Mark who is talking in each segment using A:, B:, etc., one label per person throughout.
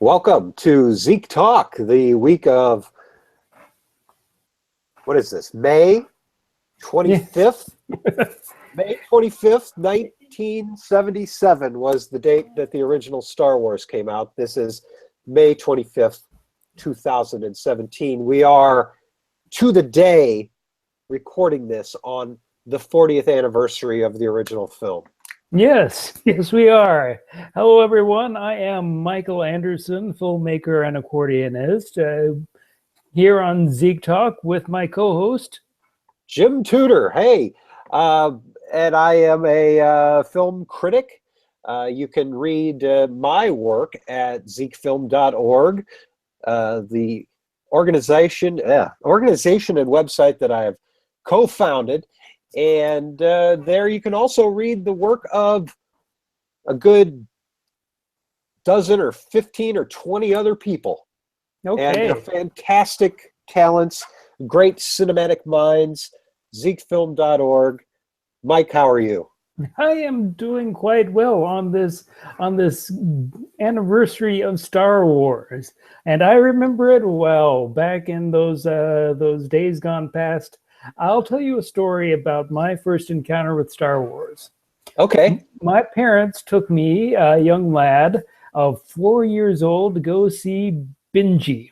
A: Welcome to ZekeTalk, the week of, what is this, May 25th? May 25th, 1977 was the date that the original Star Wars came out. This is May 25th, 2017. We are, to the day, recording this on the 40th anniversary of the original film.
B: Yes, we are. Hello, everyone. I am Michael Anderson, filmmaker and accordionist, here on ZekeTalk with my co-host,
A: Jim Tudor. Hey, and I am a film critic. You can read my work at zekefilm.org, the organization and website that I have co-founded. And there you can also read the work of a good dozen or 15 or 20 other people.
B: Okay.
A: And they're fantastic talents, great cinematic minds, zekefilm.org. Mike, how are you?
B: I am doing quite well on this anniversary of Star Wars. And I remember it well back in those days gone past. I'll tell you a story about my first encounter with Star Wars.
A: Okay.
B: My parents took me, a young lad of 4 years old, to go see Benji.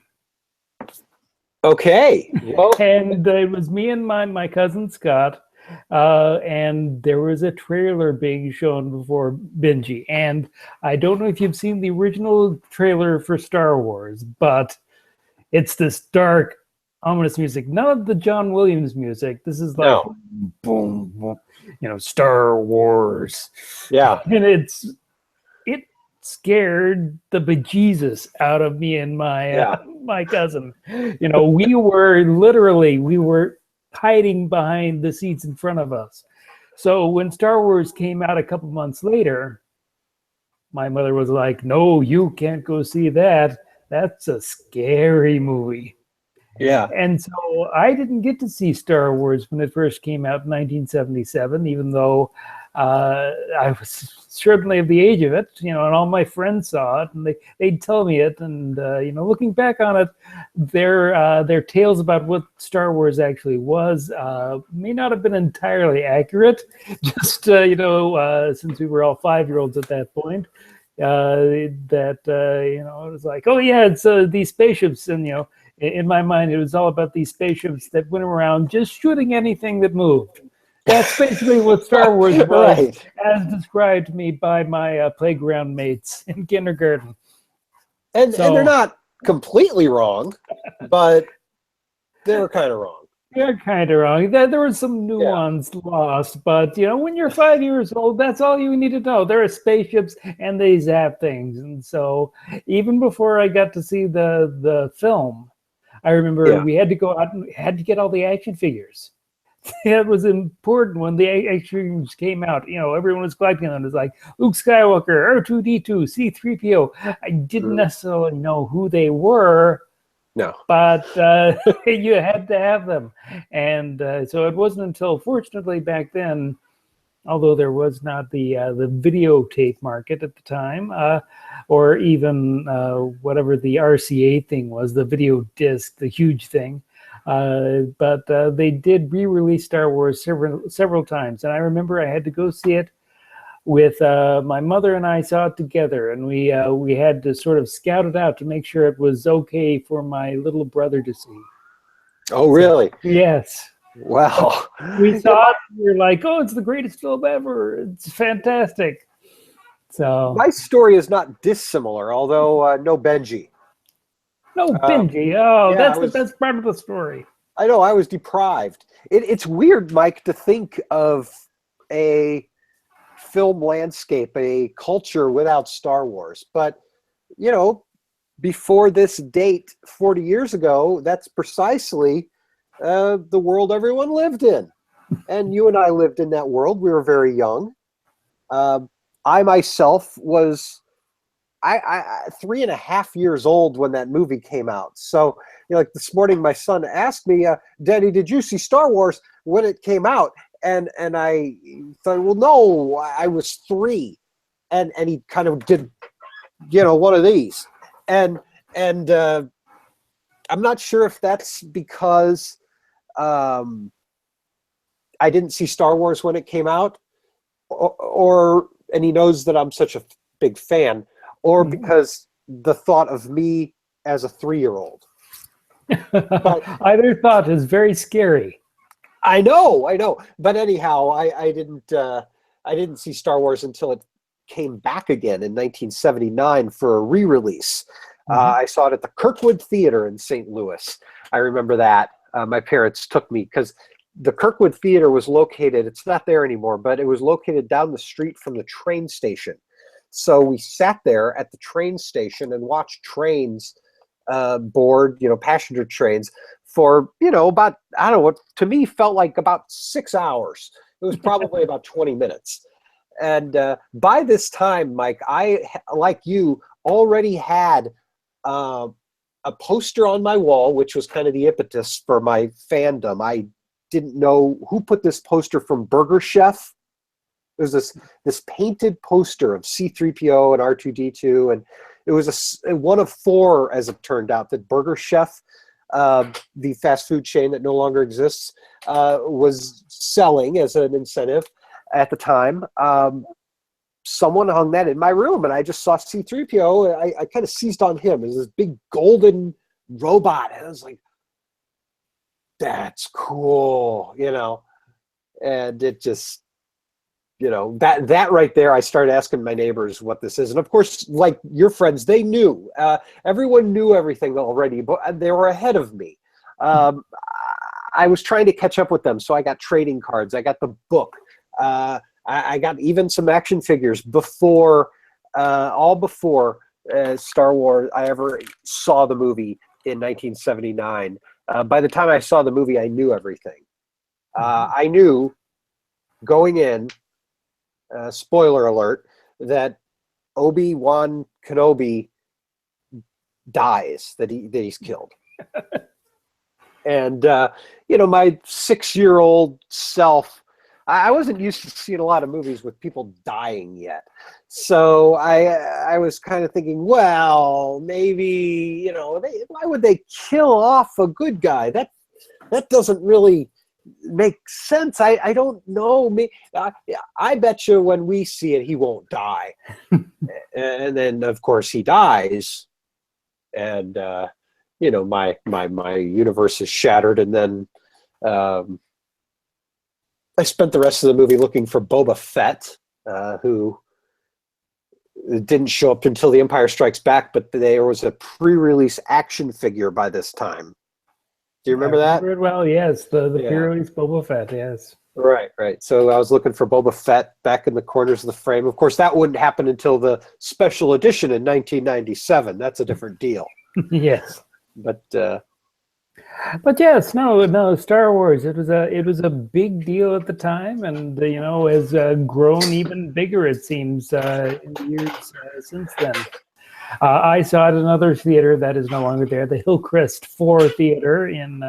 A: Okay. Well,
B: And it was me and my cousin Scott, and there was a trailer being shown before Benji. And I don't know if you've seen the original trailer for Star Wars, but it's this dark, ominous music, none of the John Williams music. This is like boom, boom, Star Wars.
A: Yeah.
B: And it scared the bejesus out of me and my cousin. We were hiding behind the seats in front of us. So when Star Wars came out a couple months later, my mother was like, "No, you can't go see that. That's a scary movie."
A: Yeah.
B: And so I didn't get to see Star Wars when it first came out in 1977, even though I was certainly of the age of it, and all my friends saw it, and they'd tell me it. And, looking back on it, their tales about what Star Wars actually was may not have been entirely accurate, just, since we were all 5-year-olds at that point. It was like, oh, yeah, it's these spaceships, and, in my mind, it was all about these spaceships that went around just shooting anything that moved. That's basically what Star Wars was,
A: Right.
B: as described to me by my playground mates in kindergarten.
A: And they're not completely wrong, but they were kind of wrong.
B: You're kind of wrong. There was some nuance lost, but when you're 5 years old, that's all you need to know. There are spaceships and they zap things. And so even before I got to see the film, I remember we had to go out and had to get all the action figures. It was important when the action figures came out. Everyone was collecting them. It was like Luke Skywalker, R2-D2, C-3PO. I didn't necessarily know who they were.
A: No.
B: But you had to have them. And so it wasn't until, fortunately, back then, although there was not the videotape market at the time, or even whatever the RCA thing was, the video disc, the huge thing. But they did re-release Star Wars several times. And I remember I had to go see it with my mother, and I saw it together, and we had to sort of scout it out to make sure it was okay for my little brother to see.
A: Oh, really?
B: So, yes.
A: Wow.
B: We saw it, we were like, "Oh, it's the greatest film ever. It's fantastic." So
A: my story is not dissimilar, although no Benji.
B: No Benji. Oh,
A: yeah,
B: that's the best part of the story.
A: I know, I was deprived. It's weird, Mike, to think of a film landscape, a culture without Star Wars. But, before this date 40 years ago, that's precisely the world everyone lived in. And you and I lived in that world. We were very young. I myself was I 3.5 years old when that movie came out. So, like this morning, my son asked me, Daddy, did you see Star Wars when it came out? And I thought, well, no, I was 3. And he kind of did, one of these. and I'm not sure if that's because I didn't see Star Wars when it came out, and he knows that I'm such a big fan, or because the thought of me as a 3-year-old. But
B: either thought is very scary.
A: I know. But anyhow, I didn't see Star Wars until it came back again in 1979 for a re-release. I saw it at the Kirkwood Theater in St. Louis. I remember that. My parents took me because the Kirkwood Theater was located, it's not there anymore, but it was located down the street from the train station. So we sat there at the train station and watched trains board, passenger trains for, about, I don't know, what to me felt like about 6 hours. It was probably about 20 minutes. And by this time, Mike, I, like you, already had a poster on my wall, which was kind of the impetus for my fandom. I didn't know who put this poster from Burger Chef. It was this painted poster of C-3PO and R2-D2, and it was one of 4, as it turned out, that Burger Chef, the fast food chain that no longer exists, was selling as an incentive at the time. Someone hung that in my room, and I just saw C-3PO, and I kind of seized on him as this big golden robot, and I was like, that's cool, and it just, that right there, I started asking my neighbors what this is. And of course, like your friends, they knew. Everyone knew everything already, but they were ahead of me. I was trying to catch up with them, so I got trading cards. I got the book. I got even some action figures before Star Wars, I ever saw the movie in 1979. By the time I saw the movie, I knew everything. I knew going in, spoiler alert, that Obi-Wan Kenobi dies, that he's killed. And, my 6-year-old self, I wasn't used to seeing a lot of movies with people dying yet. So I was kind of thinking, well, maybe, why would they kill off a good guy? That doesn't really make sense. I don't know. I bet you when we see it, he won't die. And then, of course, he dies. And, my universe is shattered. And then I spent the rest of the movie looking for Boba Fett, who didn't show up until The Empire Strikes Back, but there was a pre-release action figure by this time. Do you remember that?
B: Well, yes, the pre-release Boba Fett, yes.
A: Right. So I was looking for Boba Fett back in the corners of the frame. Of course, that wouldn't happen until the special edition in 1997. That's a different deal.
B: Yes.
A: But
B: yes, no, Star Wars. It was a big deal at the time, and has grown even bigger. It seems in the years since then. I saw it in another theater that is no longer there, the Hillcrest 4 Theater in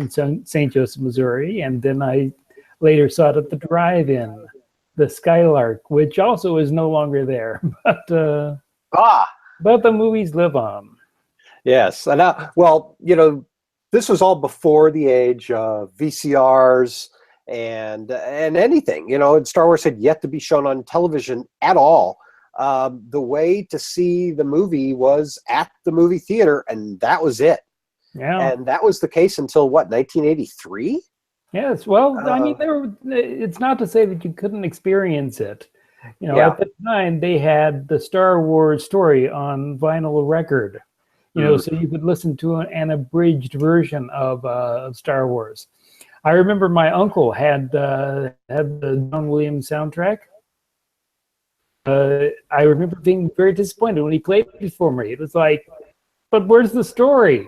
B: St. Joseph, Missouri, and then I later saw it at the Drive-In, the Skylark, which also is no longer there. But the movies live on.
A: Yes, and this was all before the age of VCRs and anything. And Star Wars had yet to be shown on television at all. The way to see the movie was at the movie theater, and that was it.
B: Yeah.
A: And that was the case until, 1983?
B: Yes, well, it's not to say that you couldn't experience it. At the time, they had the Star Wars story on vinyl record. So you could listen to an abridged version of Star Wars. I remember my uncle had the John Williams soundtrack. I remember being very disappointed when he played it for me. It was like, but where's the story?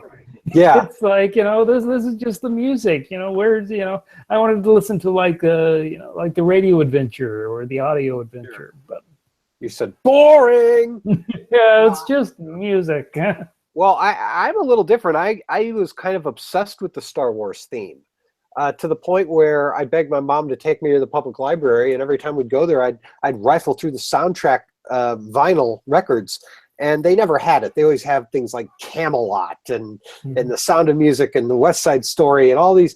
A: Yeah.
B: It's like, this is just the music. Where's, I wanted to listen to like the radio adventure or the audio adventure. But
A: you said boring.
B: Yeah, it's just music.
A: Well, I'm a little different. I was kind of obsessed with the Star Wars theme to the point where I begged my mom to take me to the public library, and every time we'd go there, I'd rifle through the soundtrack vinyl records and they never had it. They always have things like Camelot and The Sound of Music and The West Side Story and all these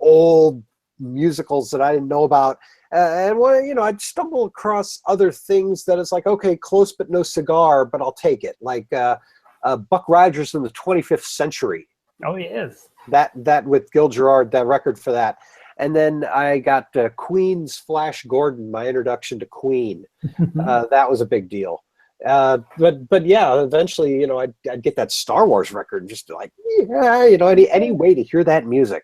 A: old musicals that I didn't know about. And when, you know, I'd stumble across other things that it's like, okay, close but no cigar, but I'll take it. Like Buck Rogers in the 25th Century.
B: Oh yes.
A: That with Gil Gerard, that record for that. And then I got Queen's Flash Gordon, my introduction to Queen. That was a big deal. But yeah, eventually, you know, I'd get that Star Wars record and just like, yeah, you know, any way to hear that music.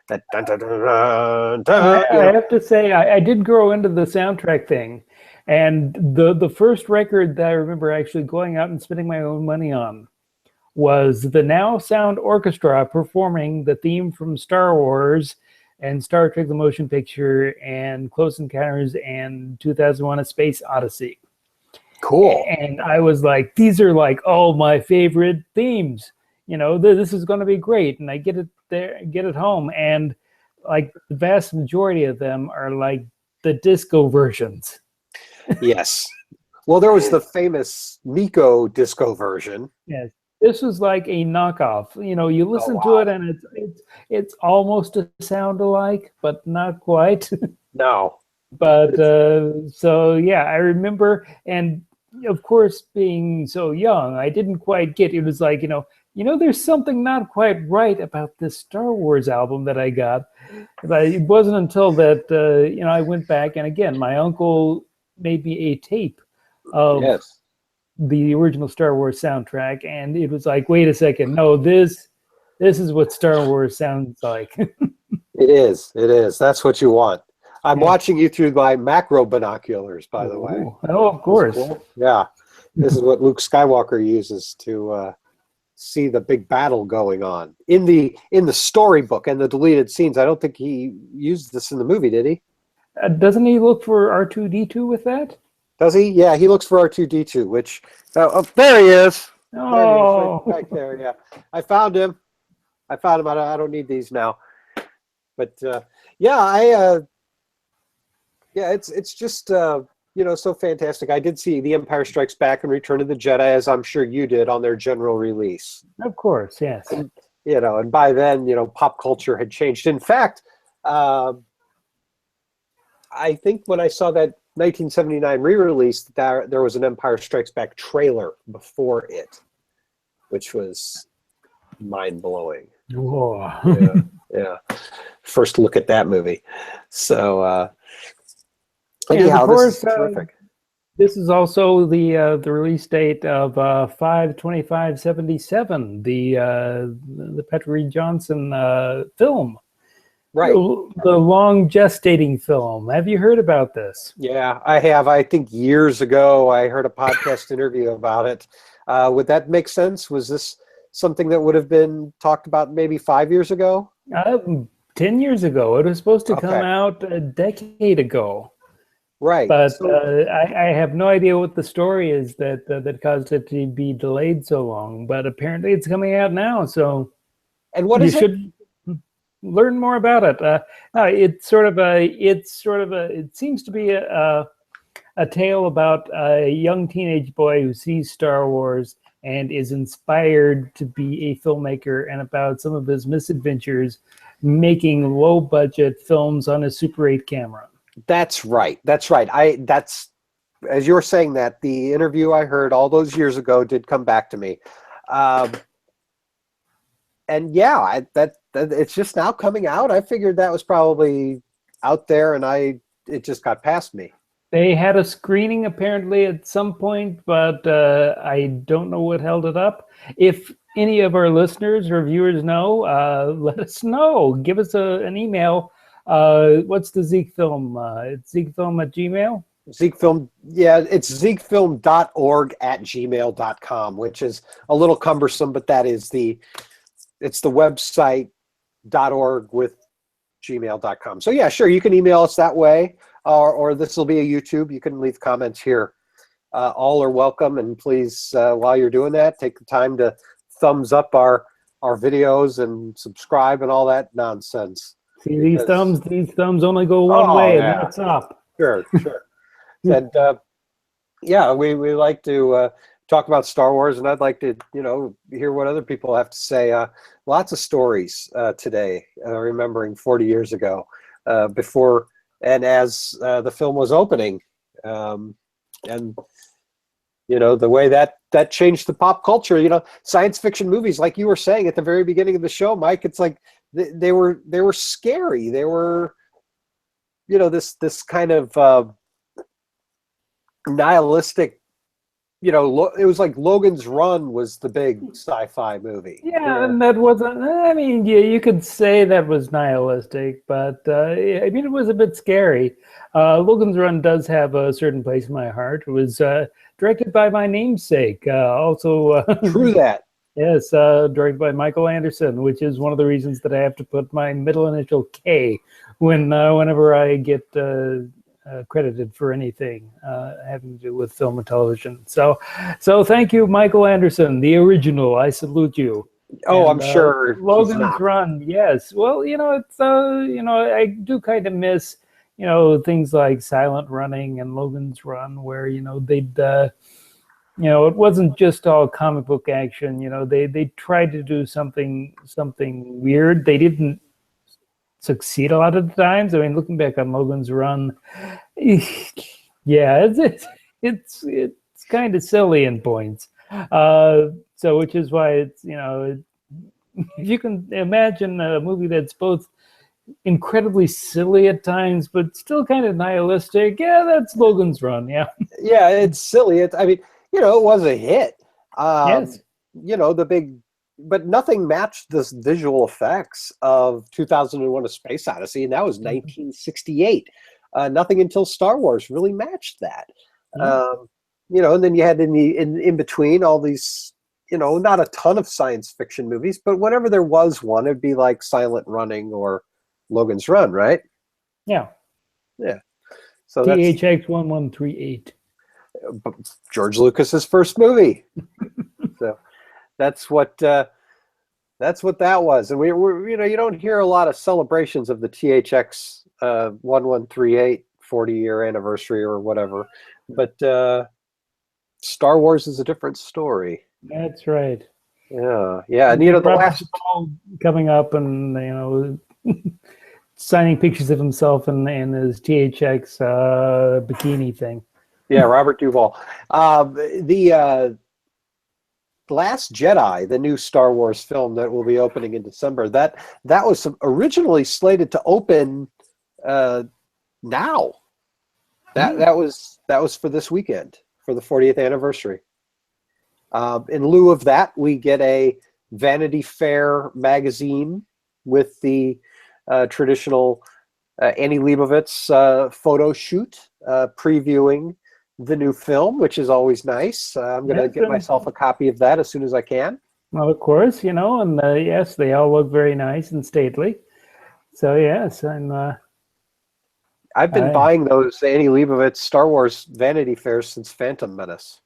A: That dun, dun, dun, dun, dun,
B: I have to say, I did grow into the soundtrack thing. And the first record that I remember actually going out and spending my own money on was the Now Sound Orchestra performing the theme from Star Wars and Star Trek the Motion Picture and Close Encounters and 2001 A Space Odyssey.
A: Cool.
B: And I was like, these are like all my favorite themes. You know, this is going to be great. And I get it there, get it home. And like the vast majority of them are like the disco versions.
A: Yes. Well, there was the famous Nico disco version.
B: Yes. This was like a knockoff. You know, you listen to it and it's almost a sound alike, but not quite.
A: No.
B: But so yeah, I remember, and of course, being so young, I didn't quite get. It was like, you know, there's something not quite right about this Star Wars album that I got. But it wasn't until that you know, I went back, and again, my uncle made me a tape of the original Star Wars soundtrack, and it was like, wait a second, no, this is what Star Wars sounds like.
A: It is. That's what you want. I'm watching you through my macro binoculars, by the way.
B: Oh, of course.
A: Cool. Yeah. This is what Luke Skywalker uses to see the big battle going on. In the storybook and the deleted scenes, I don't think he used this in the movie, did he?
B: Doesn't he look for R2-D2 with that?
A: Does he? Yeah, he looks for R2-D2, which... there he is.
B: Oh.
A: There he is, right back there, yeah. I found him. I don't need these now. But, yeah, yeah, it's just, you know, so fantastic. I did see The Empire Strikes Back and Return of the Jedi, as I'm sure you did, on their general release.
B: Of course, yes.
A: And, you know, and by then, you know, pop culture had changed. In fact, I think when I saw that 1979 re-release, there was an Empire Strikes Back trailer before it, which was mind-blowing.
B: Whoa.
A: Yeah. First look at that movie. So,
B: anyhow, of course, this is terrific. This is also the release date of 5/25/77, the Petrie Johnson film.
A: Right.
B: The long gestating film. Have you heard about this?
A: Yeah, I have. I think years ago I heard a podcast interview about it. Would that make sense? Was this something that would have been talked about maybe 5 years ago?
B: 10 years ago. It was supposed to come out a decade ago.
A: Right.
B: But I have no idea what the story is that caused it to be delayed so long. But apparently it's coming out now. So
A: and what is it?
B: Learn more about it. It seems to be a tale about a young teenage boy who sees Star Wars and is inspired to be a filmmaker, and about some of his misadventures making low budget films on a Super 8 camera. That's right.
A: As you were saying that, the interview I heard all those years ago did come back to me. And yeah, that it's just now coming out. I figured that was probably out there, and it just got past me.
B: They had a screening apparently at some point, but I don't know what held it up. If any of our listeners or viewers know, let us know. Give us an email. What's the Zeke Film? It's ZekeFilm@gmail?
A: ZekeFilm, yeah, it's ZekeFilm.org@gmail.com, which is a little cumbersome, but that is it's the website .org with gmail.com. So yeah, sure, you can email us that way, or this will be a YouTube. You can leave comments here. All are welcome, and please, while you're doing that, take the time to thumbs up our videos and subscribe and all that nonsense.
B: See, these thumbs only go one way, and that's up.
A: Sure. And yeah, we like to talk about Star Wars, and I'd like to, hear what other people have to say. Lots of stories today, remembering 40 years ago, before and as the film was opening, and the way that changed the pop culture. Science fiction movies, like you were saying at the very beginning of the show, Mike. It's like they were scary. They were, this kind of nihilistic. It was like Logan's Run was the big sci-fi movie.
B: Yeah, and that wasn't. I mean, yeah, you could say that was nihilistic, but I mean, it was a bit scary. Logan's Run does have a certain place in my heart. It was directed by my namesake. Also,
A: true that.
B: Yes, directed by Michael Anderson, which is one of the reasons that I have to put my middle initial K whenever I get credited for anything having to do with film and television. So thank you, Michael Anderson, the original. I salute you.
A: Oh, I'm sure.
B: Logan's Run, yes. Well, it's I do kind of miss things like Silent Running and Logan's Run, where they'd it wasn't just all comic book action. They tried to do something weird. They didn't succeed a lot of the times. I mean, looking back on Logan's Run, yeah, it's kind of silly in points. So which is why it's if you can imagine a movie that's both incredibly silly at times but still kind of nihilistic, yeah, that's Logan's Run. Yeah,
A: it's silly. I mean, it was a hit.
B: Yes.
A: But nothing matched the visual effects of 2001: A Space Odyssey, and that was 1968. Nothing until Star Wars really matched that. And then you had in between all these, not a ton of science fiction movies, but whenever there was one, it'd be like Silent Running or Logan's Run, right?
B: Yeah.
A: So
B: THX 1138.
A: George Lucas's first movie. So that's what that was. And we're you don't hear a lot of celebrations of the THX 1138 40-year anniversary or whatever, but Star Wars is a different story.
B: That's right.
A: Yeah. And the last
B: coming up, and signing pictures of himself in his THX bikini thing.
A: Yeah, Robert Duvall. The Last Jedi, the new Star Wars film that will be opening in December, that was originally slated to open now. That was for this weekend, for the 40th anniversary. In lieu of that, we get a Vanity Fair magazine with the traditional Annie Leibovitz photo shoot previewing the new film, which is always nice. I'm going to get myself a copy of that as soon as I can.
B: Well, of course, and yes, they all look very nice and stately. So yes,
A: I've been buying those Annie Leibovitz Star Wars Vanity Fairs since Phantom Menace.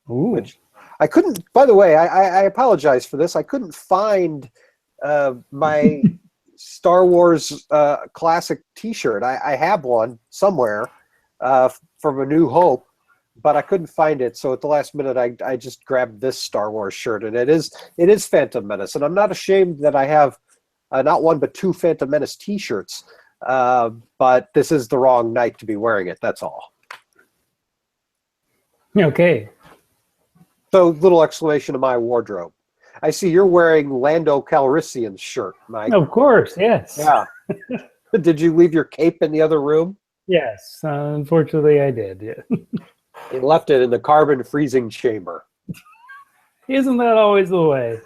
B: Ooh.
A: Which I couldn't. By the way, I apologize for this. I couldn't find my Star Wars classic T-shirt. I have one somewhere from A New Hope, but I couldn't find it. So at the last minute, I just grabbed this Star Wars shirt, and it is Phantom Menace. And I'm not ashamed that I have not one but two Phantom Menace T-shirts. But this is the wrong night to be wearing it. That's all.
B: Okay.
A: So little explanation of my wardrobe. I see you're wearing Lando Calrissian's shirt, Mike.
B: Of course, yes.
A: Yeah. Did you leave your cape in the other room?
B: Yes, unfortunately I did. Yeah.
A: You left it in the carbon freezing chamber.
B: Isn't that always the way?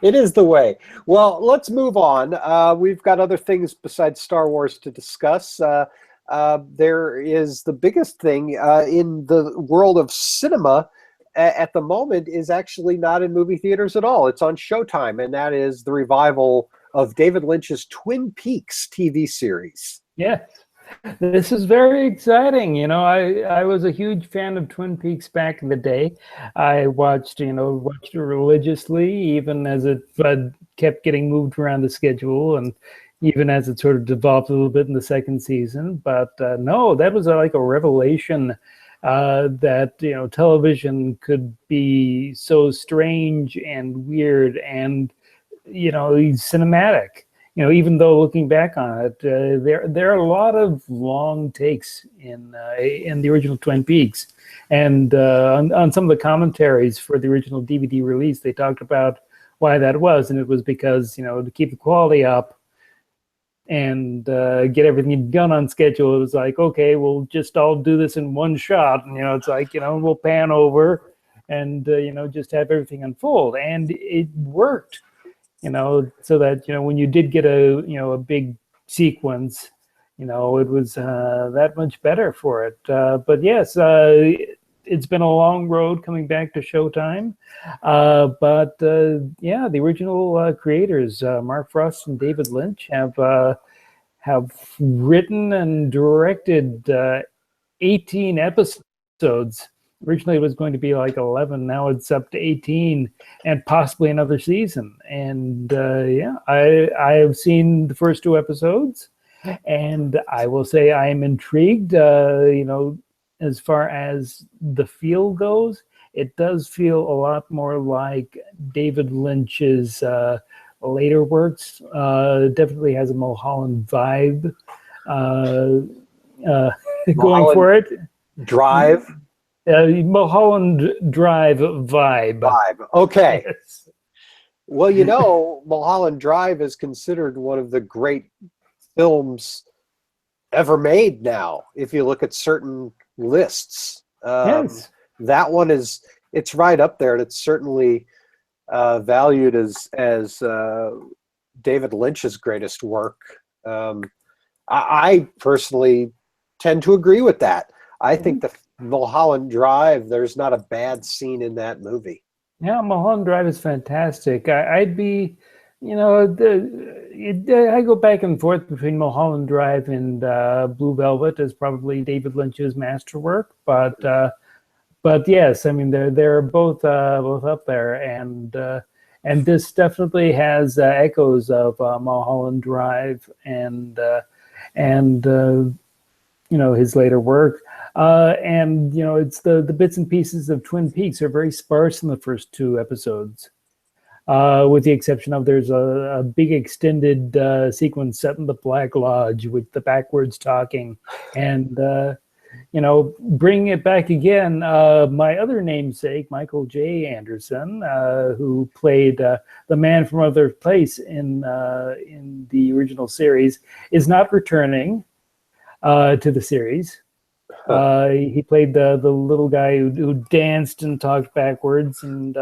A: It is the way. Well, let's move on. We've got other things besides Star Wars to discuss. There is the biggest thing in the world of cinema at the moment is actually not in movie theaters at all. It's on Showtime, and that is the revival of David Lynch's Twin Peaks TV series.
B: Yes. This is very exciting. I was a huge fan of Twin Peaks back in the day. I watched it religiously, even as it kept getting moved around the schedule, and even as it sort of developed a little bit in the second season. But no, that was like a revelation that television could be so strange and weird and cinematic. Even though looking back on it, there are a lot of long takes in the original Twin Peaks, and on some of the commentaries for the original DVD release, they talked about why that was, and it was because to keep the quality up and get everything done on schedule. It was like, okay, we'll just all do this in one shot, and it's like we'll pan over and just have everything unfold, and it worked. So that when you did get a big sequence, it was that much better for it. But yes, it's been a long road coming back to Showtime. But yeah, the original creators, Mark Frost and David Lynch, have written and directed 18 episodes. Originally, it was going to be like 11. Now it's up to 18, and possibly another season. And yeah, I have seen the first 2 episodes, and I will say I am intrigued. As far as the feel goes, it does feel a lot more like David Lynch's later works. Definitely has a Mulholland vibe going for it.
A: Drive.
B: Mulholland Drive vibe.
A: Okay.
B: Yes.
A: Well, Mulholland Drive is considered one of the great films ever made now. If you look at certain lists,
B: Yes.
A: that one it's right up there, and it's certainly valued as David Lynch's greatest work. I personally tend to agree with that. I think the Mulholland Drive, there's not a bad scene in that movie.
B: Yeah, Mulholland Drive is fantastic. I'd be, I go back and forth between Mulholland Drive and Blue Velvet as probably David Lynch's masterwork, but yes, I mean they're both up there, and this definitely has echoes of Mulholland Drive and his later work. And it's the bits and pieces of Twin Peaks are very sparse in the first 2 episodes, with the exception of there's a big extended sequence set in the Black Lodge with the backwards talking, and bringing it back again. My other namesake, Michael J. Anderson, who played the man from Other Place in the original series, is not returning to the series. He played the little guy who danced and talked backwards, and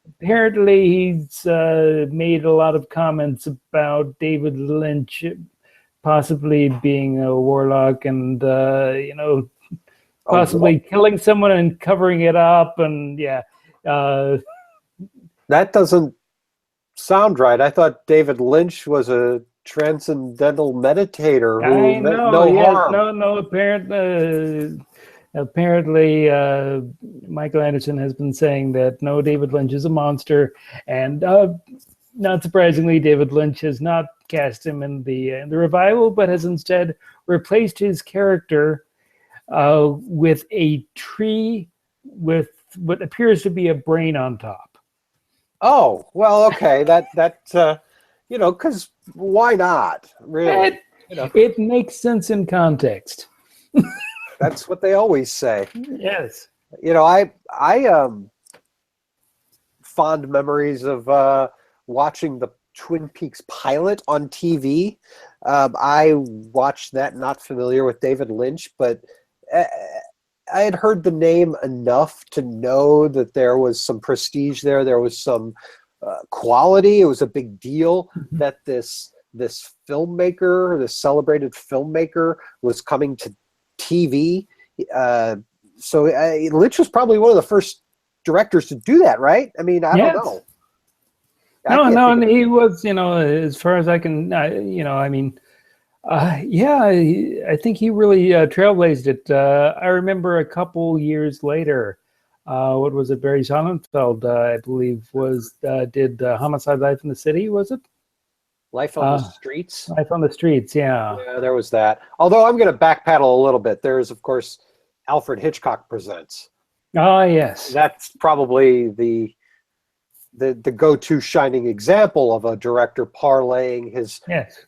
B: apparently he's made a lot of comments about David Lynch possibly being a warlock and possibly killing someone and covering it up, and yeah.
A: That doesn't sound right. I thought David Lynch was a transcendental meditator who meant no harm.
B: No. Apparently, Michael Anderson has been saying that no, David Lynch is a monster, and not surprisingly, David Lynch has not cast him in the revival, but has instead replaced his character with a tree with what appears to be a brain on top.
A: Oh, well, okay, that because why not? Really,
B: it makes sense in context.
A: That's what they always say.
B: Yes.
A: I fond memories of watching the Twin Peaks pilot on TV. I watched that, not familiar with David Lynch, but I had heard the name enough to know that there was some prestige there. There was some quality. It was a big deal that this filmmaker, this celebrated filmmaker, was coming to TV. So Lynch was probably one of the first directors to do that, right? I mean, I don't know.
B: No, and he was, as far as I can, I mean, I think he really trailblazed it. I remember a couple years later, what was it? Barry Sonnenfeld, I believe, did Homicide: Life in the City, was it?
A: Life on the Streets?
B: Life on the Streets, yeah.
A: Yeah, there was that. Although I'm going to backpedal a little bit. There's, of course, Alfred Hitchcock Presents.
B: Ah, yes.
A: That's probably the go-to shining example of a director parlaying his
B: Yes.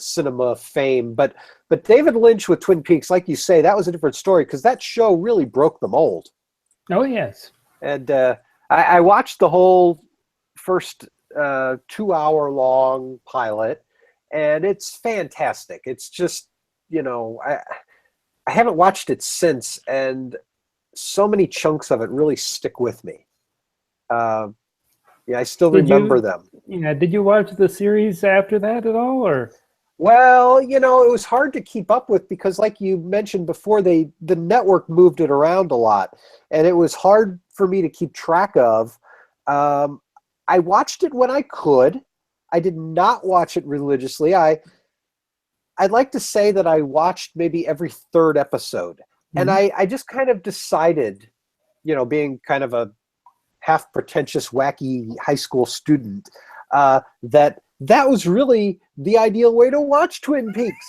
A: cinema fame. But David Lynch with Twin Peaks, like you say, that was a different story because that show really broke the mold.
B: Oh, yes.
A: And I watched the whole first 2-hour-long pilot, and it's fantastic. It's just, I haven't watched it since, and so many chunks of it really stick with me. I still remember them.
B: Did you watch the series after that at all, or?
A: Well, it was hard to keep up with because, like you mentioned before, the network moved it around a lot, and it was hard for me to keep track of. I watched it when I could. I did not watch it religiously. I'd like to say that I watched maybe every third episode, and I just kind of decided, being kind of a half pretentious, wacky high school student, that was really the ideal way to watch Twin Peaks,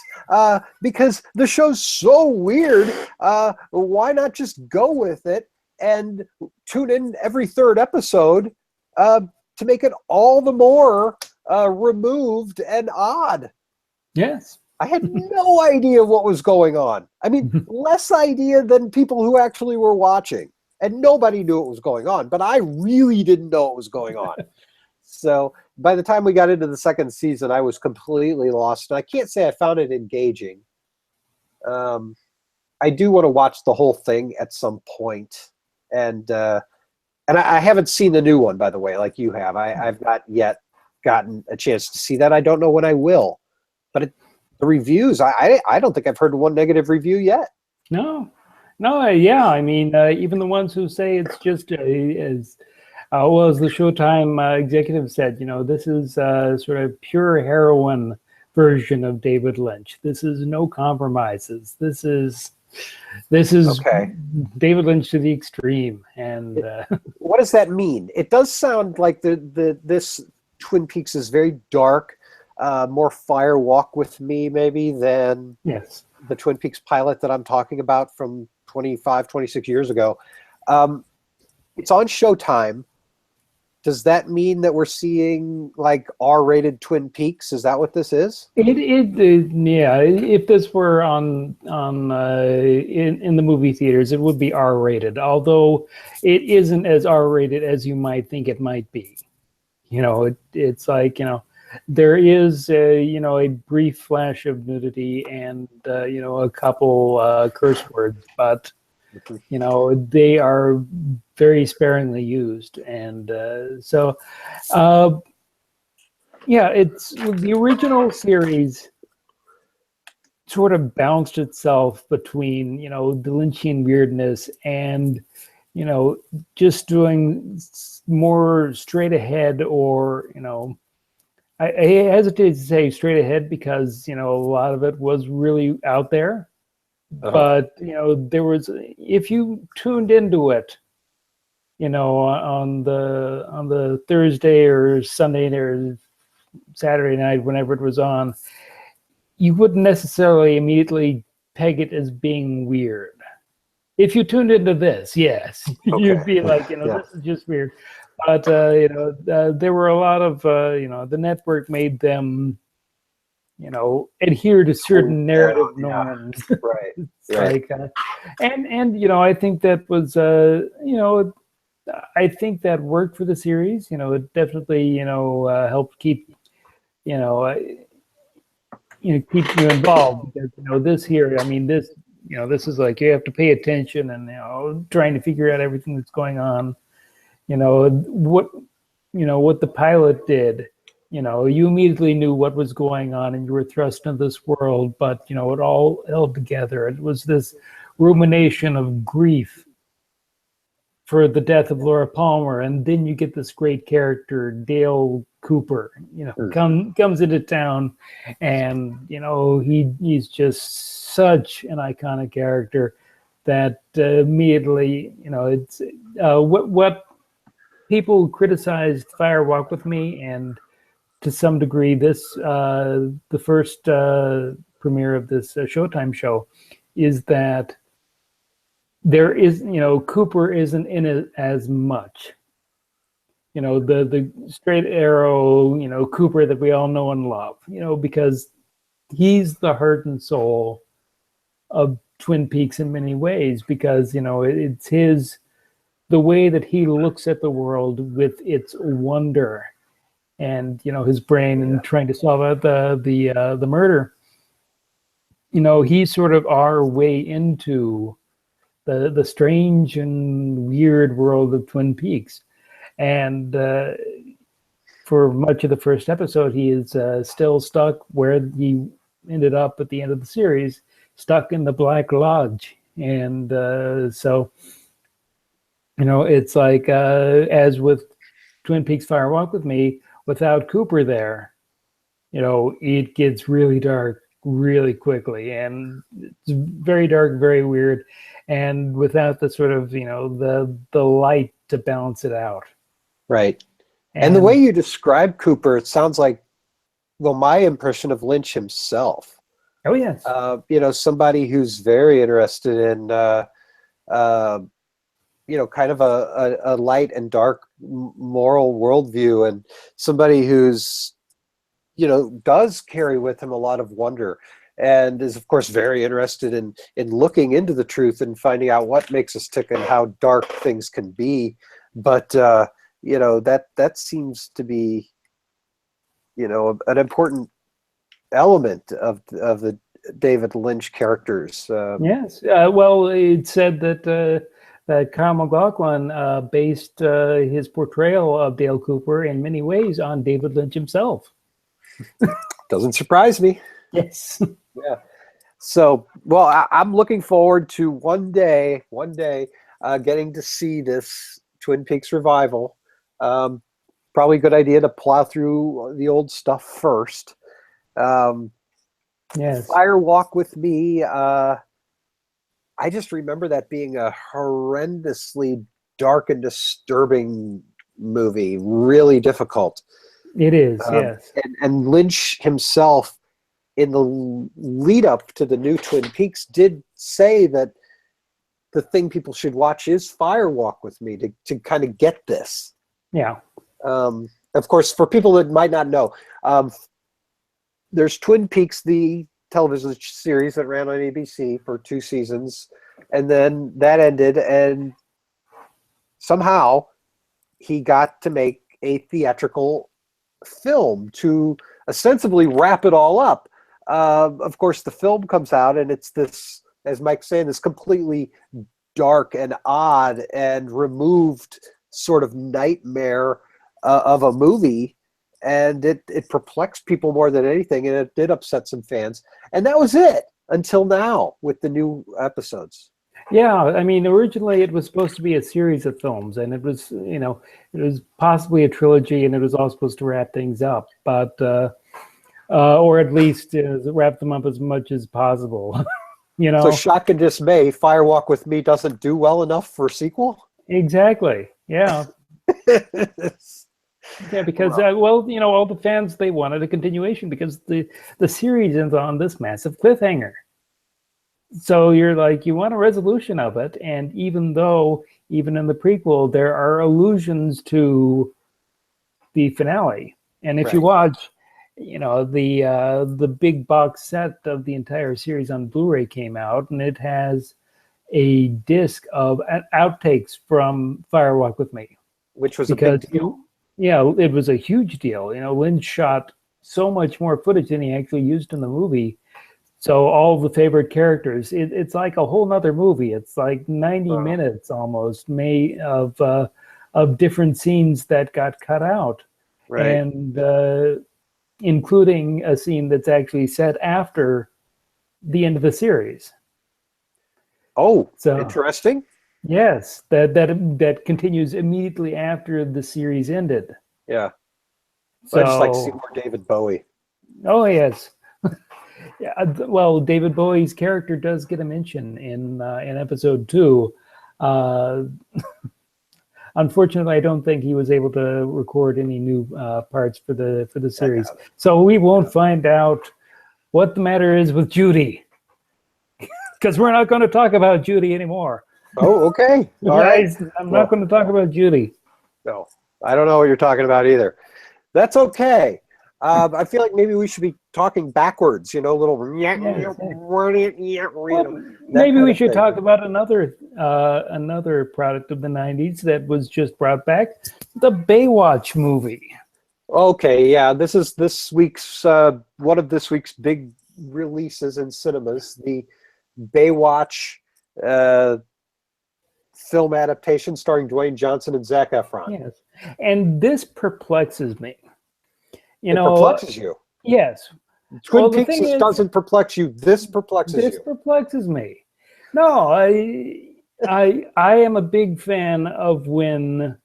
A: because the show's so weird. Why not just go with it and tune in every third episode to make it all the more removed and odd?
B: Yes.
A: I had no idea what was going on. I mean, less idea than people who actually were watching. And nobody knew what was going on, but I really didn't know what was going on. So by the time we got into the second season, I was completely lost. And I can't say I found it engaging. I do want to watch the whole thing at some point. And I haven't seen the new one, by the way, like you have. I've not yet gotten a chance to see that. I don't know when I will. But the reviews, I don't think I've heard one negative review yet.
B: No, yeah. I mean, even the ones who say it's just as well as the Showtime executive said, this is sort of pure heroin version of David Lynch. This is no compromises. This is
A: okay.
B: David Lynch to the extreme. And
A: what does that mean? It does sound like this Twin Peaks is very dark, more Fire Walk with Me maybe than
B: yes,
A: the Twin Peaks pilot that I'm talking about from 25, 26 years ago. It's on Showtime. Does that mean that we're seeing like R-rated Twin Peaks? Is that what this is?
B: Yeah. If this were on in the movie theaters, it would be R-rated. Although it isn't as R-rated as you might think it might be. It's like there is a brief flash of nudity and a couple curse words, but they are very sparingly used. And it's the original series sort of bounced itself between the Lynchian weirdness and just doing more straight ahead, or I hesitate to say straight ahead because a lot of it was really out there. But there was, if you tuned into it, on the Thursday or Sunday or Saturday night, whenever it was on, you wouldn't necessarily immediately peg it as being weird. If you tuned into this, yes,
A: okay.
B: You'd be like, this is just weird. But there were a lot of the network made them adhere to certain narrative norms.
A: Right.
B: Like, and I think that was I think that worked for the series. It definitely helped keep keep you involved, because this here, I mean, this this is like you have to pay attention and trying to figure out everything that's going on. What the pilot did. You immediately knew what was going on, and you were thrust into this world. But it all held together. It was this rumination of grief for the death of Laura Palmer, and then you get this great character, Dale Cooper. Comes into town, and he's just such an iconic character that immediately it's what people criticized Fire Walk with Me, and to some degree this the first premiere of this Showtime show, is that there is, Cooper isn't in it as much. The straight arrow, Cooper that we all know and love, because he's the heart and soul of Twin Peaks in many ways, because, it's the way that he looks at the world with its wonder and, his brain and trying to solve out the murder. He's sort of our way into the strange and weird world of Twin Peaks. And for much of the first episode, he is still stuck where he ended up at the end of the series, stuck in the Black Lodge. And so, it's like, as with Twin Peaks Fire Walk with Me, without Cooper there, it gets really dark really quickly, and it's very dark, very weird, and without the sort of, the light to balance it out.
A: Right. And the way you describe Cooper, it sounds like, well, my impression of Lynch himself.
B: Oh, yes.
A: Somebody who's very interested in, kind of a light and dark moral worldview, and somebody who's, does carry with him a lot of wonder, and is, of course, very interested in looking into the truth and finding out what makes us tick and how dark things can be. But, that seems to be, an important element of the David Lynch characters.
B: Yes. Well, it said that Kyle MacLachlan based his portrayal of Dale Cooper in many ways on David Lynch himself.
A: Doesn't surprise me.
B: Yes.
A: Yeah. So, well, I'm looking forward to one day, getting to see this Twin Peaks revival. Probably a good idea to plow through the old stuff first.
B: Yes.
A: Fire Walk with Me. I just remember that being a horrendously dark and disturbing movie. Really difficult.
B: It is, yes.
A: And Lynch himself, in the lead up to the new Twin Peaks, did say that the thing people should watch is Fire Walk with Me to kind of get this.
B: Yeah.
A: Of course, for people that might not know, there's Twin Peaks, the television series that ran on ABC for 2 seasons, and then that ended, and somehow he got to make a theatrical film to ostensibly wrap it all up. Of course, the film comes out, and it's this, as Mike's saying, this completely dark and odd and removed sort of nightmare of a movie, and it perplexed people more than anything, and it did upset some fans. And that was it until now with the new episodes.
B: Yeah, I mean, originally it was supposed to be a series of films, and it was, it was possibly a trilogy, and it was all supposed to wrap things up, but or at least wrap them up as much as possible.
A: So, shock and dismay, Fire Walk with Me doesn't do well enough for a sequel?
B: Exactly. Yeah. Yeah, because all the fans, they wanted a continuation because the series ends on this massive cliffhanger. So you're like, you want a resolution of it, and even in the prequel there are allusions to the finale, and if you watch, the big box set of the entire series on Blu-ray came out, and it has a disc of outtakes from Fire Walk with Me,
A: which was a big deal.
B: Yeah, it was a huge deal. Lynch shot so much more footage than he actually used in the movie. So all the favorite characters, it's like a whole nother movie. It's like 90 minutes almost made of different scenes that got cut out.
A: Right.
B: And including a scene that's actually set after the end of the series.
A: Oh, so interesting.
B: Yes, that continues immediately after the series ended.
A: Yeah. So, I just like to see more David Bowie.
B: Oh, yes. Yeah, well, David Bowie's character does get a mention in episode 2. Unfortunately, I don't think he was able to record any new parts for the series, so we won't find out what the matter is with Judy, because we're not going to talk about Judy anymore.
A: Oh, okay. All right.
B: I'm not going to talk about Judy.
A: No, I don't know what you're talking about either. That's okay. I feel like maybe we should be talking backwards, a little.
B: Yes.
A: Well,
B: Maybe we should talk about another product of the 90s that was just brought back, the Baywatch movie.
A: Okay, yeah, this is this week's one of this week's big releases in cinemas, the Baywatch film adaptation starring Dwayne Johnson and Zac Efron.
B: Yes, and this perplexes me.
A: It perplexes you.
B: Yes.
A: Twin Peaks doesn't perplex you. This perplexes you.
B: This perplexes me. No, I am a big fan of when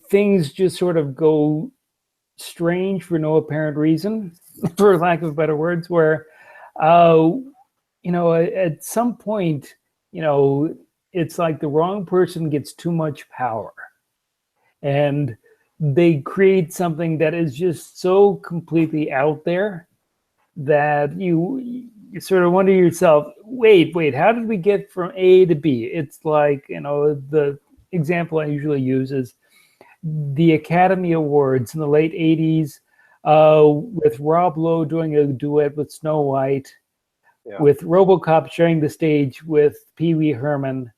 B: things just sort of go strange for no apparent reason, for lack of better words, where at some point, it's like the wrong person gets too much power, and they create something that is just so completely out there that you sort of wonder yourself, wait, how did we get from A to B? It's like, the example I usually use is the Academy Awards in the late 80s with Rob Lowe doing a duet with Snow White, with RoboCop sharing the stage with Pee Wee Herman.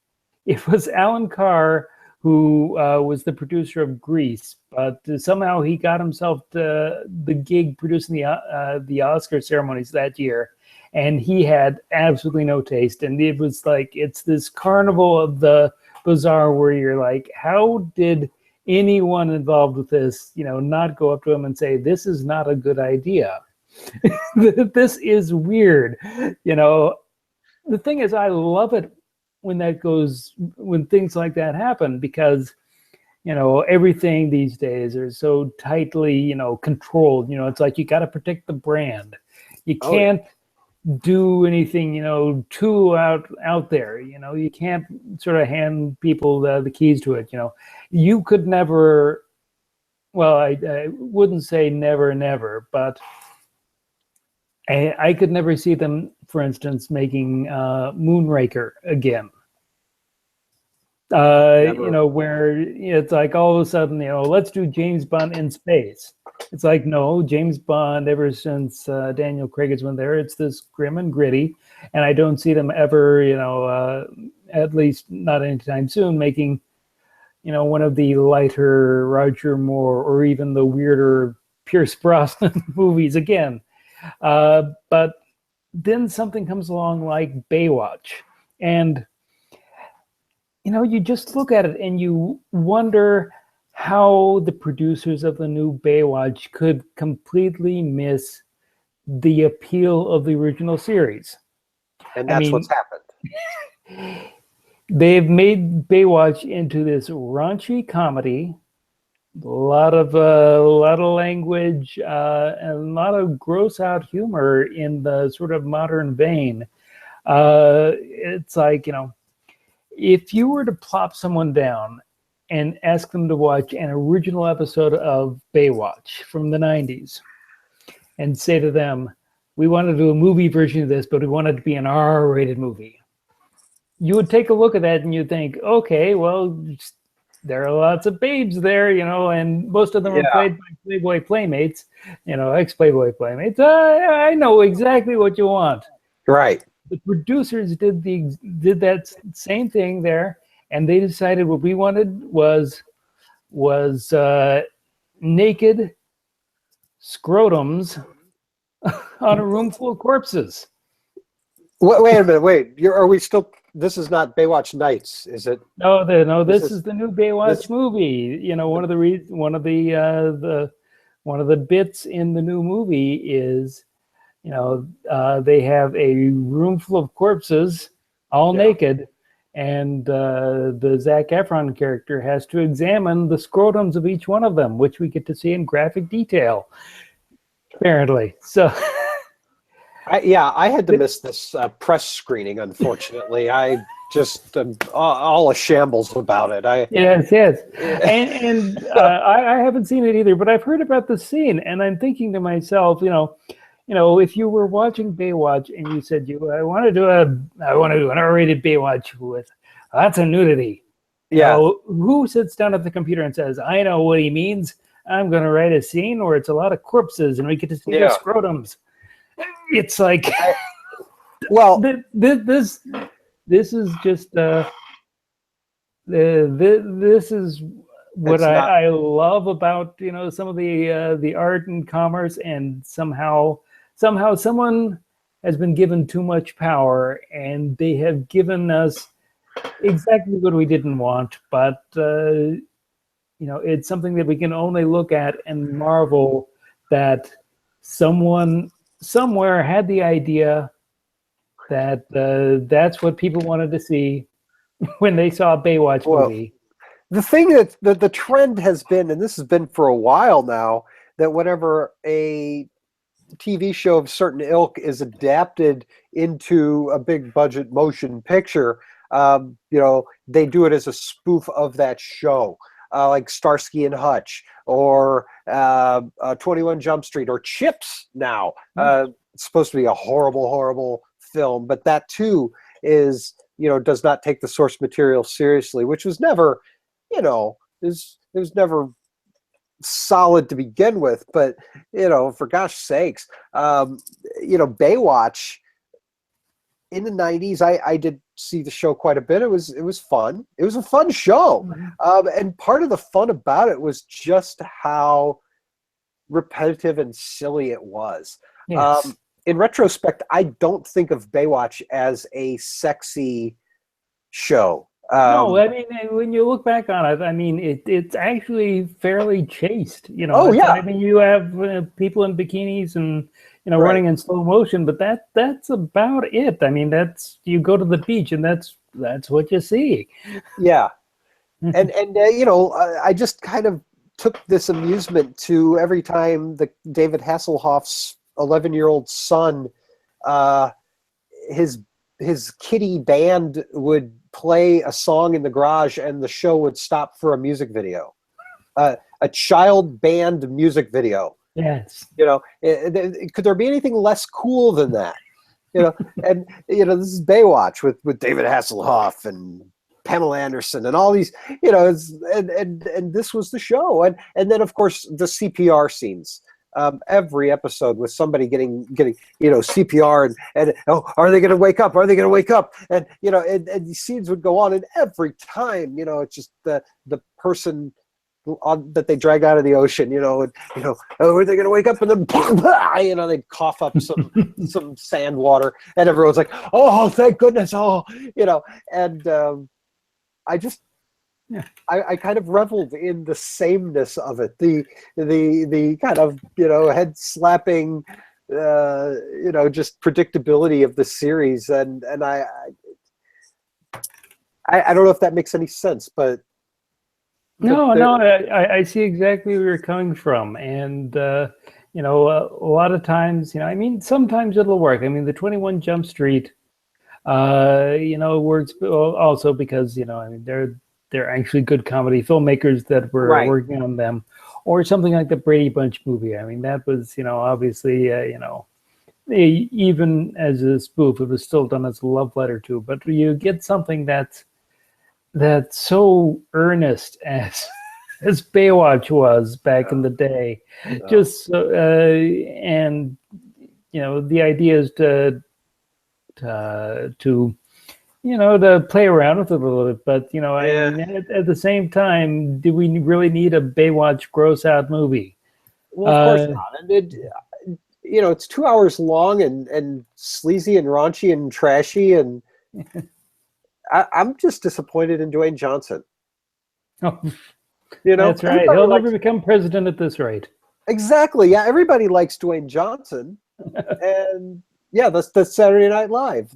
B: It was Alan Carr who was the producer of Grease, but somehow he got himself the gig producing the Oscar ceremonies that year, and he had absolutely no taste. And it was like, it's this carnival of the bizarre where you're like, how did anyone involved with this, not go up to him and say, this is not a good idea. This is weird. The thing is, I love it when things like that happen, because everything these days are so tightly controlled. It's like you got to protect the brand. You can't do anything too out there. You can't sort of hand people the keys to it. You could never, well, I wouldn't say never, but I could never see them, for instance, making Moonraker again. Where it's like all of a sudden, let's do James Bond in space. It's like, no, James Bond, ever since Daniel Craig has been there, it's this grim and gritty, and I don't see them ever, at least not anytime soon, making, one of the lighter Roger Moore or even the weirder Pierce Brosnan movies again. But then something comes along like Baywatch, and you just look at it and you wonder how the producers of the new Baywatch could completely miss the appeal of the original series.
A: And that's what's happened.
B: They've made Baywatch into this raunchy comedy, a lot of language, and a lot of gross out humor in the sort of modern vein. It's like, if you were to plop someone down and ask them to watch an original episode of Baywatch from the 90s and say to them, we want to do a movie version of this, but we want it to be an R-rated movie, you would take a look at that and you'd think, okay, well, there are lots of babes there, and most of them are played by Playboy Playmates, ex-Playboy Playmates. I know exactly what you want.
A: Right.
B: The producers did that same thing there, and they decided what we wanted was naked scrotums on a room full of corpses.
A: Wait a minute. Are we still? This is not Baywatch Nights, is it?
B: No. This is the new Baywatch movie. One of the bits in the new movie is, they have a room full of corpses, all naked, and the Zac Efron character has to examine the scrotums of each one of them, which we get to see in graphic detail, apparently. So,
A: I had to miss this press screening, unfortunately. I just all a shambles about it.
B: Yes, and I haven't seen it either, but I've heard about the scene, and I'm thinking to myself, if you were watching Baywatch and you said I want to do an R-rated Baywatch with lots of nudity,
A: Yeah.
B: Who sits down at the computer and says, I know what he means. I'm going to write a scene where it's a lot of corpses and we get to see their scrotums. It's like,
A: well,
B: this is just this is what I love about some of the art and commerce, and somehow someone has been given too much power and they have given us exactly what we didn't want, but it's something that we can only look at and marvel that someone somewhere had the idea that that's what people wanted to see when they saw a Baywatch movie.
A: The thing that the trend has been, and this has been for a while now, that whenever a TV show of certain ilk is adapted into a big budget motion picture, they do it as a spoof of that show, like Starsky and Hutch, or 21 Jump Street, or Chips now. It's supposed to be a horrible, horrible film, but that too is, does not take the source material seriously, which was never, it was never solid to begin with. But, for gosh sakes, Baywatch in the 90s, I did see the show quite a bit. It was fun. It was a fun show. And part of the fun about it was just how repetitive and silly it was.
B: Yes.
A: In retrospect, I don't think of Baywatch as a sexy show.
B: No, I mean, when you look back on it, I mean, it's actually fairly chaste.
A: Oh, yeah.
B: I mean, you have people in bikinis and running in slow motion, but that's about it. I mean, you go to the beach and that's what you see.
A: Yeah, and I just kind of took this amusement to every time the David Hasselhoff's 11-year-old son, his kiddie band would play a song in the garage and the show would stop for a music video, a child band music video.
B: Yes.
A: Could there be anything less cool than that? And this is Baywatch with David Hasselhoff and Pamela Anderson and all these, and this was the show. And then of course the CPR scenes. Every episode with somebody getting CPR and are they going to wake up? Are they going to wake up? And and these scenes would go on, and every time it's just the person that they drag out of the ocean, are they going to wake up? And then they'd cough up some sand water, and everyone's like, oh, thank goodness, and I just. Yeah, I kind of reveled in the sameness of it, the kind of head slapping, just predictability of the series, and I don't know if that makes any sense, but
B: no, I see exactly where you're coming from, and a lot of times, I mean, sometimes it'll work. I mean, the 21 Jump Street, works also because I mean they're actually good comedy filmmakers that were working on them, or something like the Brady Bunch movie. I mean, that was, obviously, even as a spoof, it was still done as a love letter too. But you get something that's so earnest as Baywatch was back in the day. Just and the idea is to play around with it a little bit, but I mean, at the same time, do we really need a Baywatch gross out movie?
A: Well, of course not. And it's 2 hours long and sleazy and raunchy and trashy, and I'm just disappointed in Dwayne Johnson.
B: Oh, that's right. He'll never become president at this rate.
A: Exactly. Yeah, everybody likes Dwayne Johnson, and yeah, that's Saturday Night Live.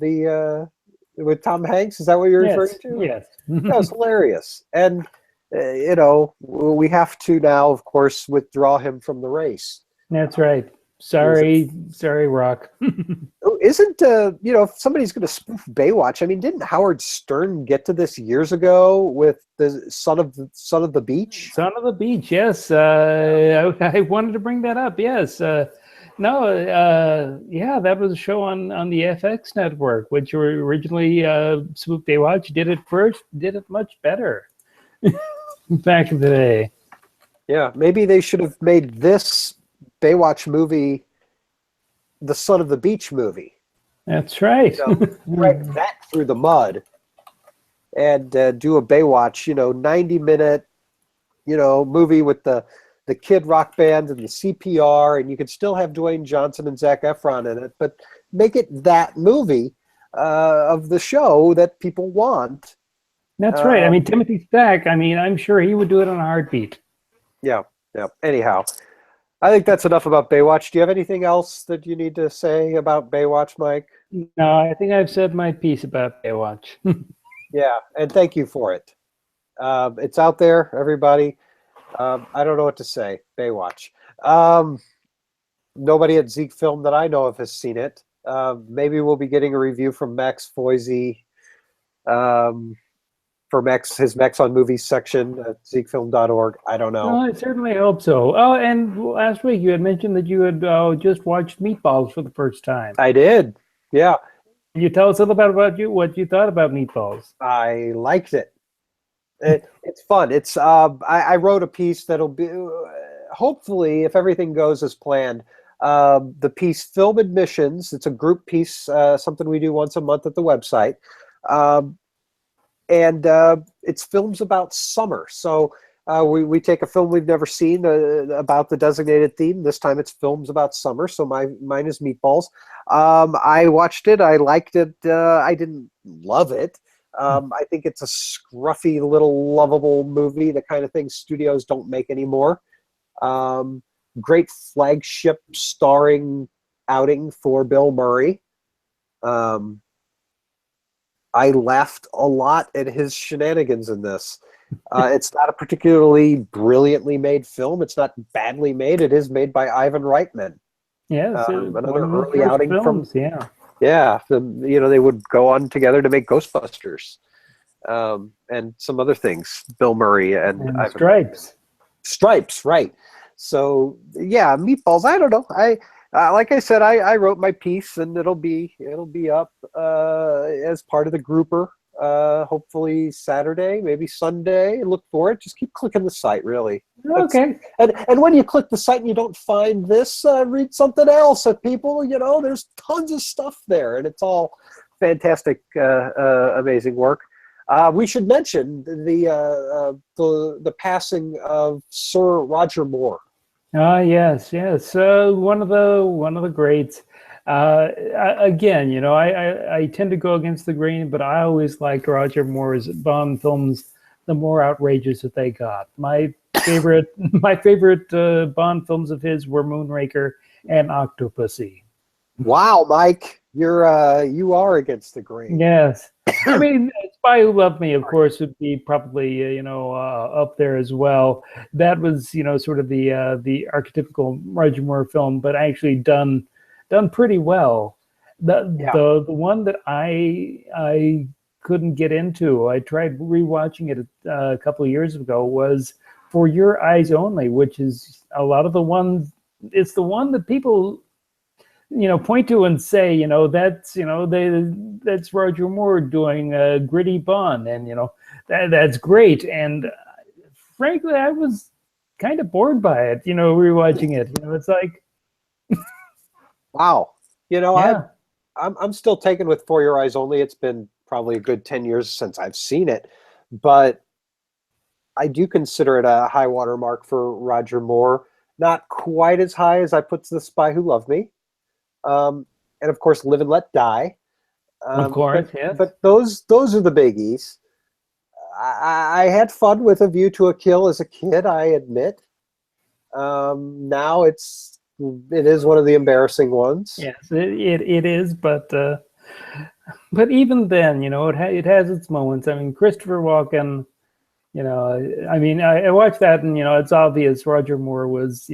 A: With Tom Hanks, is that what you're referring to?
B: Yes.
A: That was hilarious. And, we have to now, of course, withdraw him from the race.
B: That's right. Sorry, Rock.
A: Isn't, if somebody's going to spoof Baywatch, I mean, didn't Howard Stern get to this years ago with the Son of the Beach?
B: Son of the Beach, yes. I wanted to bring that up, yes. No, yeah, that was a show on the FX network, which were originally Baywatch did it first, did it much better back in the day.
A: Yeah, maybe they should have made this Baywatch movie the Son of the Beach movie.
B: That's right.
A: Drag that through the mud and do a Baywatch, 90-minute, movie with the Kid Rock Band and the CPR, and you could still have Dwayne Johnson and Zac Efron in it, but make it that movie of the show that people want.
B: That's right. I mean, Timothy Stack, I'm sure he would do it on a heartbeat.
A: Yeah. Anyhow, I think that's enough about Baywatch. Do you have anything else that you need to say about Baywatch, Mike?
B: No, I think I've said my piece about Baywatch.
A: Yeah, and thank you for it. It's out there, everybody. I don't know what to say. Baywatch. Nobody at Zeke Film that I know of has seen it. Maybe we'll be getting a review from Max Foisey for his Max on Movies section at ZekeFilm.org. I don't know.
B: I certainly hope so. Oh, and last week you had mentioned that you had just watched Meatballs for the first time.
A: I did. Yeah.
B: Can you tell us a little bit about what you thought about Meatballs?
A: I liked it. It's fun. It's I wrote a piece that'll be hopefully, if everything goes as planned, the piece Film Admissions. It's a group piece, something we do once a month at the website, and it's films about summer. So we take a film we've never seen about the designated theme. This time it's films about summer. So mine is Meatballs. I watched it. I liked it. I didn't love it. I think it's a scruffy little lovable movie, the kind of thing studios don't make anymore. Great flagship starring outing for Bill Murray. I laughed a lot at his shenanigans in this. It's not a particularly brilliantly made film. It's not badly made. It is made by Ivan Reitman.
B: Yes,
A: another early outing
B: films,
A: from they would go on together to make Ghostbusters and some other things. Bill Murray and Ivan
B: Stripes.
A: Stripes, right? So yeah, Meatballs. I don't know. Like I said, I wrote my piece, and it'll be up as part of the grouper. Hopefully Saturday, maybe Sunday. Look for it. Just keep clicking the site, really.
B: Okay.
A: And when you click the site and you don't find this, read something else. People, there's tons of stuff there, and it's all fantastic, amazing work. We should mention the passing of Sir Roger Moore.
B: Yes. One of the greats. Again, I tend to go against the grain, but I always liked Roger Moore's Bond films. The more outrageous that they got. My favorite Bond films of his were Moonraker and Octopussy.
A: Wow, Mike, you are against the grain.
B: Yes, I mean, Spy Who Loved Me, of course, would be probably up there as well. That was sort of the archetypical Roger Moore film, but actually done pretty well. The one that I couldn't get into, I tried rewatching it a couple of years ago, was For Your Eyes Only, which is a lot of the ones. It's the one that people point to and say that's Roger Moore doing a gritty Bond, and that's great. And frankly, I was kind of bored by it. Rewatching it, it's like,
A: wow.
B: Yeah.
A: I'm still taken with For Your Eyes Only. It's been probably a good 10 years since I've seen it, but I do consider it a high water mark for Roger Moore. Not quite as high as I put The Spy Who Loved Me. And of course, Live and Let Die.
B: Of course, yes.
A: But those are the biggies. I had fun with A View to a Kill as a kid, I admit. Now it is one of the embarrassing ones.
B: Yes, it is, but even then, it has its moments. I mean, Christopher Walken, I watched that, and it's obvious Roger Moore was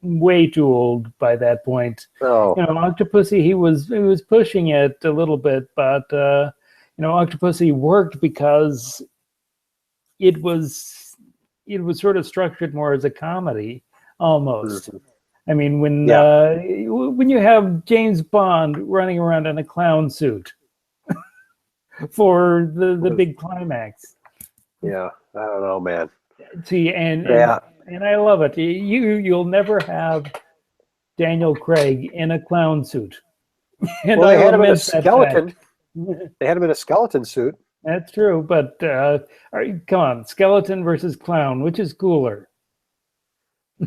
B: way too old by that point.
A: Oh.
B: Octopussy, he was pushing it a little bit, but Octopussy worked because it was sort of structured more as a comedy almost.
A: Mm-hmm.
B: I mean,
A: Yeah.
B: when you have James Bond running around in a clown suit for the big climax.
A: Yeah, I don't know, man.
B: See, and
A: Yeah.
B: I love it. You'll never have Daniel Craig in a clown suit, and
A: Well,
B: I
A: they had him in a
B: lament that fact.
A: skeleton. They had him in a skeleton suit.
B: That's true, but come on, skeleton versus clown, which is cooler?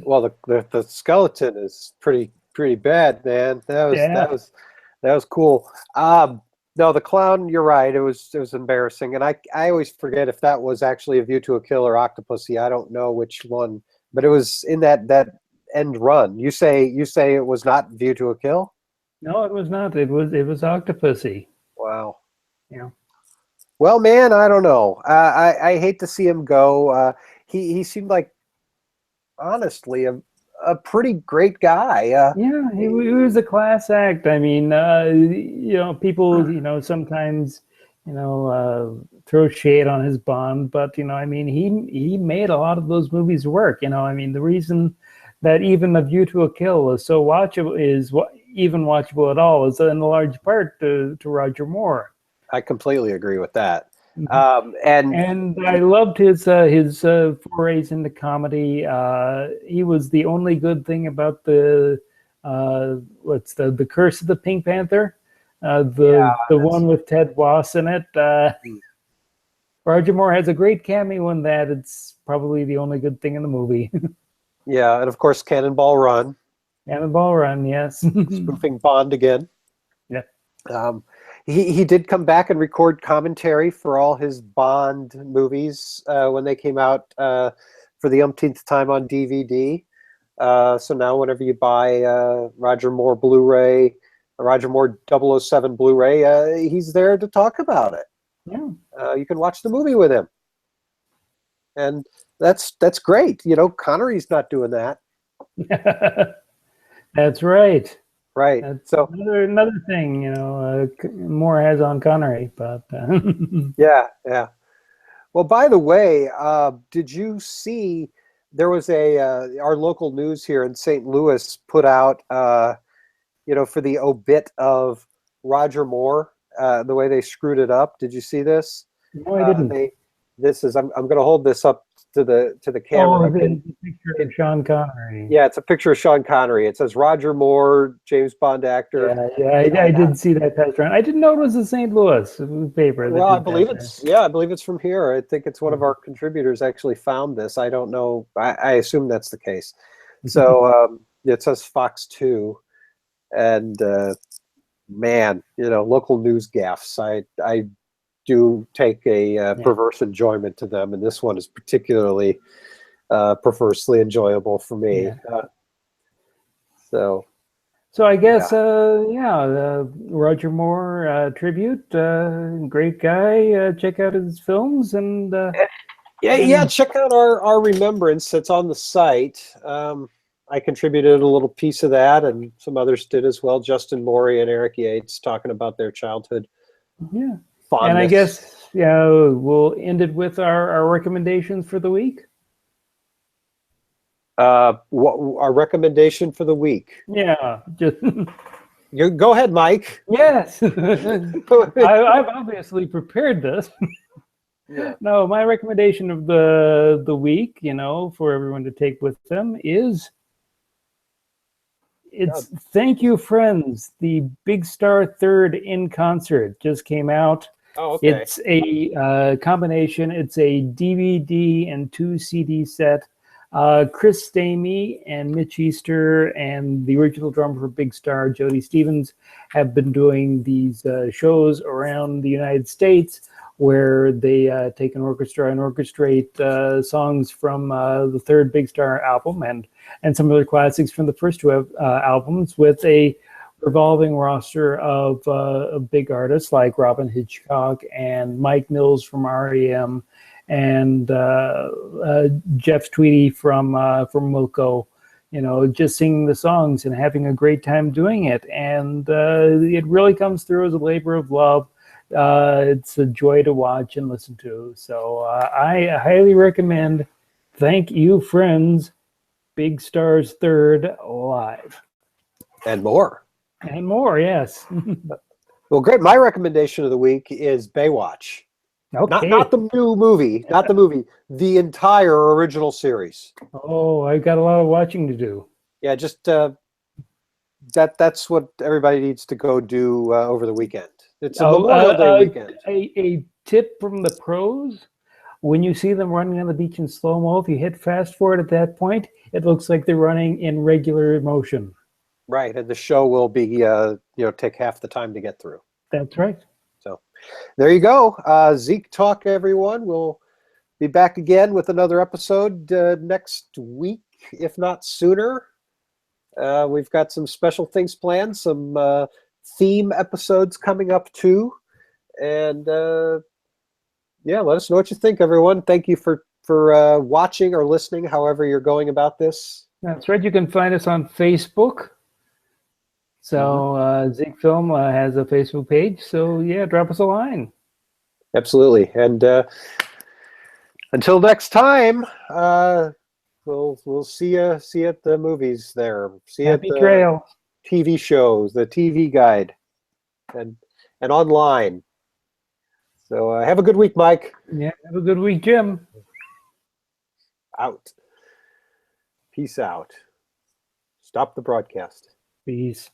A: Well, the skeleton is pretty bad, man.
B: Yeah,
A: That was cool. No, the clown. You're right. It was embarrassing, and I always forget if that was actually A View to a Kill or Octopussy. I don't know which one, but it was in that end run. You say it was not View to a Kill?
B: no, it was not. It was Octopussy.
A: Wow.
B: Yeah,
A: Well, man, I don't know. I hate to see him go. He seemed like honestly a pretty great guy.
B: yeah, he was a class act. I mean, people, sometimes, throw shade on his Bond, but I mean, he made a lot of those movies work. I mean, the reason that even A View to a Kill is so watchable is even watchable at all is in large part to Roger Moore.
A: I completely agree with that.
B: Mhm.
A: And
B: And I loved his forays into comedy. He was the only good thing about what's the Curse of the Pink Panther, the one with Ted Wass in it. Roger Moore has a great cameo in that. It's probably the only good thing in the movie.
A: yeah, and of course, Cannonball Run,
B: Cannonball Run, yes.
A: spoofing Bond again.
B: Yeah.
A: Um, he did come back and record commentary for all his Bond movies when they came out for the umpteenth time on DVD. So now whenever you buy Roger Moore Blu-ray, Roger Moore 007 Blu-ray, he's there to talk about it.
B: Yeah.
A: You can watch the movie with him. And that's great. Connery's not doing that.
B: That's right.
A: Right.
B: That's
A: So
B: another thing, Moore has on Connery, but
A: yeah. Well, by the way, did you see there was our local news here in St. Louis put out, for the obit of Roger Moore, the way they screwed it up. Did you see this?
B: no, I didn't.
A: I'm going to hold this up to the camera.
B: Oh, the picture of Sean Connery.
A: Yeah, it's a picture of Sean Connery. It says Roger Moore, James Bond actor.
B: Yeah, I did see that passed around. I didn't know it was the St. Louis paper.
A: Well, I believe it's from here. I think it's one of our contributors actually found this. I don't know. I assume that's the case. So it says Fox 2, and man, local news gaffes. I do take a perverse enjoyment to them, and this one is particularly perversely enjoyable for me.
B: Yeah.
A: So
B: I guess, Roger Moore tribute, great guy. Check out his films and
A: check out our remembrance. It's on the site. I contributed a little piece of that, and some others did as well. Justin Morey and Eric Yates talking about their childhood.
B: Yeah.
A: Fondness.
B: And I guess we'll end it with our recommendations for the week.
A: What our recommendation for the week?
B: Yeah, just
A: you go ahead, Mike.
B: Yes, I've obviously prepared this.
A: Yeah.
B: No, my recommendation of the week, for everyone to take with them is Thank You Friends, the Big Star Third in Concert just came out.
A: Oh, okay.
B: It's a combination. It's a DVD and 2 CD set. Chris Stamey and Mitch Easter and the original drummer for Big Star, Jody Stevens, have been doing these shows around the United States where they take an orchestra and orchestrate songs from the third Big Star album and some other classics from the first two albums with a revolving roster of big artists like Robin Hitchcock and Mike Mills from REM and Jeff Tweedy from Wilco, just singing the songs and having a great time doing it. And it really comes through as a labor of love. It's a joy to watch and listen to. So I highly recommend Thank You Friends, Big Stars Third live.
A: And more.
B: And more, yes.
A: Well, great. My recommendation of the week is Baywatch.
B: Okay.
A: Not the new movie, not the movie, the entire original series.
B: Oh, I've got a lot of watching to do.
A: Yeah, just that's what everybody needs to go do over the weekend. It's a Memorial Day weekend.
B: A tip from the pros: when you see them running on the beach in slow-mo, if you hit fast forward at that point, it looks like they're running in regular motion.
A: Right, and the show will be take half the time to get through.
B: That's right.
A: So there you go. Zeke Talk, everyone. We'll be back again with another episode next week, if not sooner. We've got some special things planned, some theme episodes coming up too. And let us know what you think, everyone. Thank you for watching or listening, however you're going about this.
B: That's right. You can find us on Facebook. So Zeke Film has a Facebook page. So yeah, drop us a line.
A: Absolutely. And until next time, we'll see you at the movies there. See you at the
B: trail.
A: TV shows, the TV guide, and online. So have a good week, Mike.
B: Yeah, have a good week, Jim.
A: Out. Peace out. Stop the broadcast.
B: Peace.